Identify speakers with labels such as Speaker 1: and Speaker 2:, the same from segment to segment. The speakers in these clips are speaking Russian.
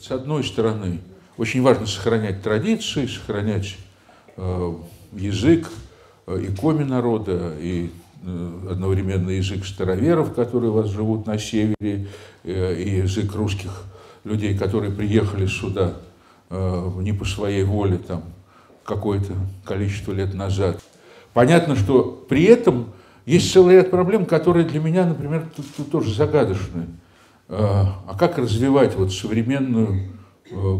Speaker 1: С одной стороны, очень важно сохранять традиции, сохранять язык и коми народа, и одновременно язык староверов, которые у вас живут на севере, и язык русских людей, которые приехали сюда не по своей воле там какое-то количество лет назад. Понятно, что при этом есть целый ряд проблем, которые для меня, например, тут тоже загадочны. А как развивать вот современную...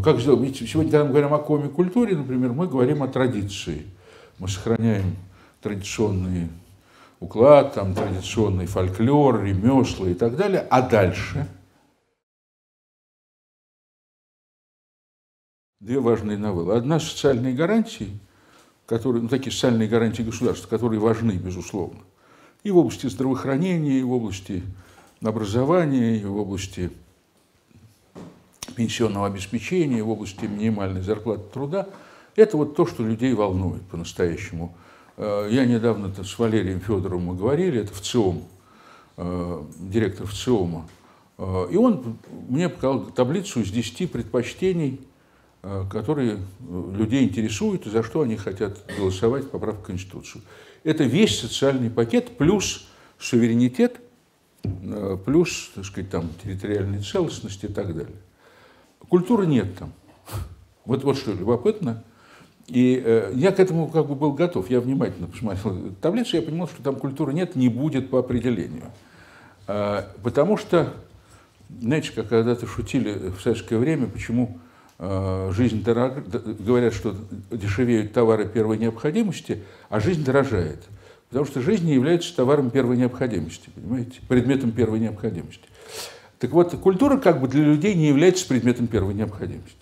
Speaker 1: Как сделать? Ведь сегодня, когда мы говорим о коми-культуре, например, мы говорим о традиции. Мы сохраняем традиционный уклад, там, традиционный фольклор, ремесла и так далее. А дальше две важные новеллы. Одна — социальные гарантии, которые, такие социальные гарантии государства, которые важны, безусловно, и в области здравоохранения, и в области образования, и в области пенсионного обеспечения, и в области минимальной зарплаты труда. Это вот то, что людей волнует по-настоящему. Я недавно с Валерием Федоровым мы говорили, это ВЦИОМ, директор ВЦИОМа, и он мне показал таблицу из 10 предпочтений, которые людей интересуют и за что они хотят голосовать в поправку в Конституцию. Это весь социальный пакет плюс суверенитет, плюс, так сказать, там, территориальная целостность и так далее. Культуры нет там. Вот что любопытно. И я к этому как бы был готов. Я внимательно посмотрел таблицу, я понимал, что там культуры нет, не будет по определению. Потому что, знаете, как когда-то шутили в советское время, почему жизнь дорога, говорят, что дешевеют товары первой необходимости, а жизнь дорожает. Потому что жизнь не является товаром первой необходимости, понимаете, предметом первой необходимости. Так вот, культура как бы для людей не является предметом первой необходимости.